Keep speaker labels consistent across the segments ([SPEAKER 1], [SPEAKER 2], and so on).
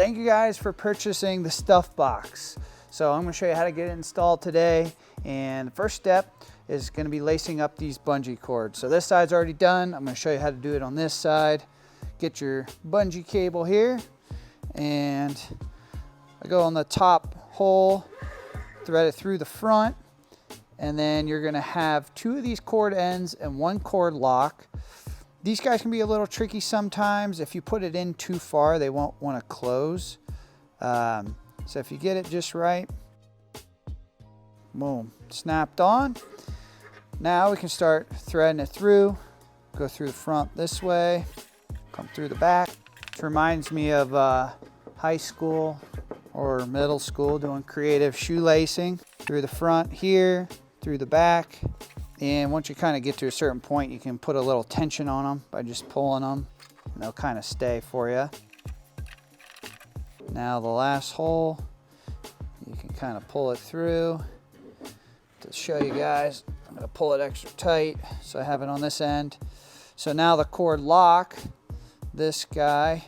[SPEAKER 1] thank you guys for purchasing the Stuffbox. So I'm going to show you how to get it installed today. And the first step is going to be lacing up these bungee cords. So this side's already done. I'm going to show you how to do it on this side. Get your bungee cable here, and I go on the top hole, thread it through the front, and then you're going to have 2 of these cord ends and 1 cord lock. These guys can be a little tricky sometimes. If you put it in too far, they won't want to close. So if you get it just right, boom, snapped on. Now we can start threading it through. Go through the front this way, come through the back. It reminds me of high school or middle school doing creative shoelacing. Through the front here, through the back. And once you kind of get to a certain point, you can put a little tension on them by just pulling them, and they'll kind of stay for you. Now the last hole, you can kind of pull it through. To show you guys, I'm going to pull it extra tight so I have it on this end. So now the cord lock, this guy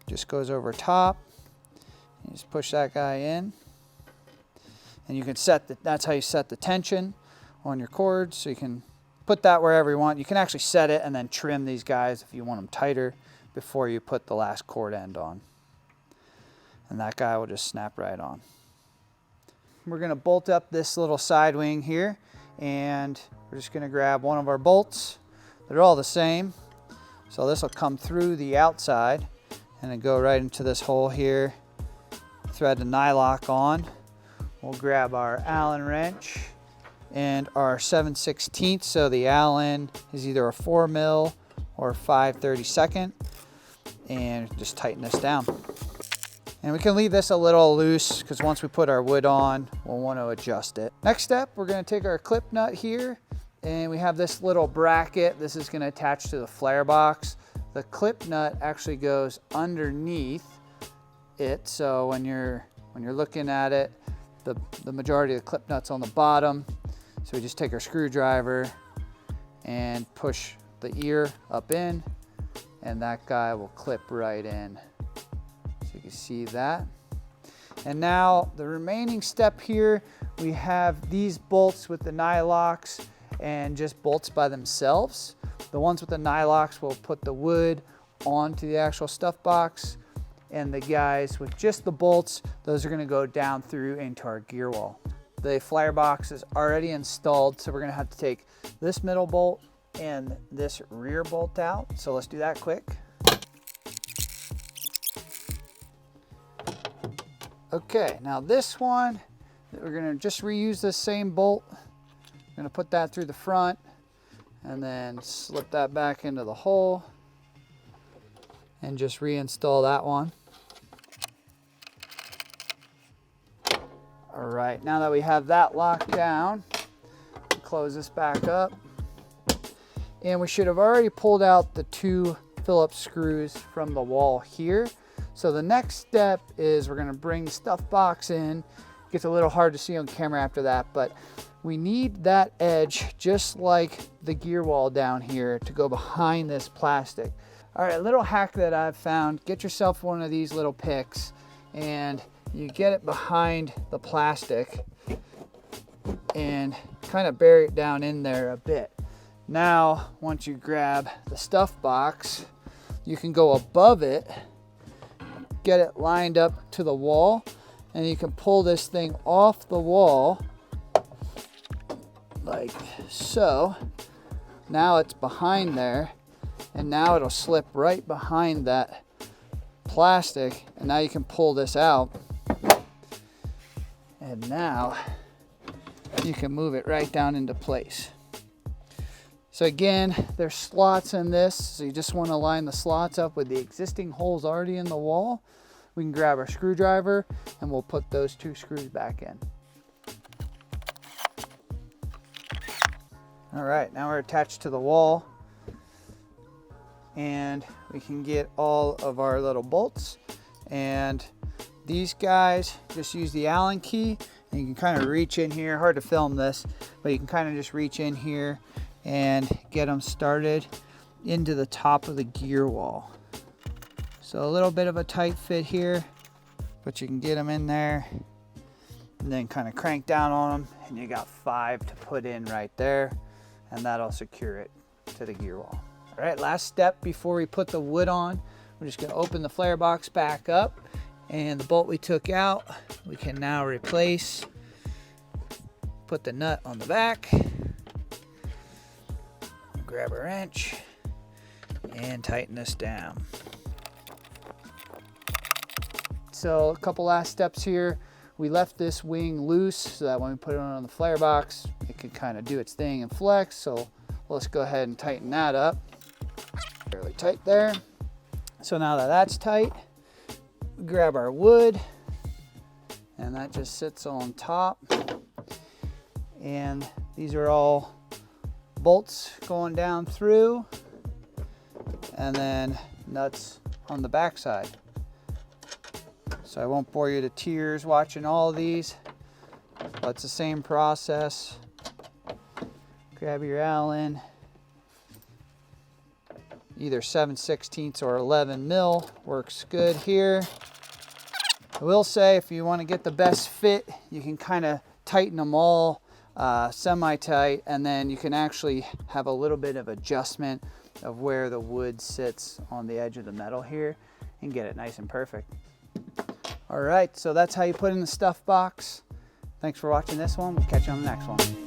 [SPEAKER 1] just goes over top. You just push that guy in. And you can set that's how you set the tension on your cord. So you can put that wherever you want. You can actually set it and then trim these guys if you want them tighter before you put the last cord end on. And that guy will just snap right on. We're going to bolt up this little side wing here, and we're just going to grab one of our bolts. They're all the same. So this will come through the outside and then go right into this hole here. Thread the nylock on. We'll grab our Allen wrench and our 7/16. So the Allen is either a 4 mil or 5/32, and just tighten this down. And we can leave this a little loose because once we put our wood on, we'll want to adjust it. Next step, we're going to take our clip nut here, and we have this little bracket. This is going to attach to the Flarebox. The clip nut actually goes underneath it, so when you're looking at it, the majority of the clip nut's on the bottom. So we just take our screwdriver and push the ear up in, and that guy will clip right in. So you can see that. And now the remaining step here, we have these bolts with the nylocks and just bolts by themselves. The ones with the nylocks will put the wood onto the actual stuff box, and the guys with just the bolts, those are going to go down through into our gear wall. The Flarebox is already installed, so we're going to have to take this middle bolt and this rear bolt out. So let's do that quick. Okay, now this one, we're going to just reuse this same bolt. I'm going to put that through the front and then slip that back into the hole and just reinstall that one. All right, now that we have that locked down, close this back up. And we should have already pulled out the 2 Phillips screws from the wall here. So the next step is we're gonna bring the stuff box in. It gets a little hard to see on camera after that, but we need that edge, just like the gear wall down here, to go behind this plastic. All right, a little hack that I've found, get yourself one of these little picks and you get it behind the plastic and kind of bury it down in there a bit. Now, once you grab the stuff box, you can go above it, get it lined up to the wall, and you can pull this thing off the wall like so. Now it's behind there, and now it'll slip right behind that plastic, and now you can pull this out, and now you can move it right down into place. So again, there's slots in this, so you just want to line the slots up with the existing holes already in the wall. We can grab our screwdriver and we'll put those 2 screws back in. All right, now we're attached to the wall, and we can get all of our little bolts. And these guys, just use the Allen key, and you can kind of reach in here. Hard to film this, but you can kind of just reach in here and get them started into the top of the gear wall. So a little bit of a tight fit here, but you can get them in there and then kind of crank down on them, and you got 5 to put in right there, and that'll secure it to the gear wall. All right, last step before we put the wood on, we're just gonna open the flare box back up, and the bolt we took out, we can now replace. Put the nut on the back, grab a wrench, and tighten this down. So a couple last steps here. We left this wing loose so that when we put it on the flare box, it can kind of do its thing and flex. So let's go ahead and tighten that up. Fairly tight there. So now that that's tight, we grab our wood, and that just sits on top. And these are all bolts going down through, and then nuts on the back side. So I won't bore you to tears watching all of these, but it's the same process. Grab your Allen, either 7/16 or 11 mil works good here. I will say, if you want to get the best fit, you can kind of tighten them all semi-tight, and then you can actually have a little bit of adjustment of where the wood sits on the edge of the metal here and get it nice and perfect. All right, so that's how you put in the stuff box. Thanks for watching this one. We'll catch you on the next one.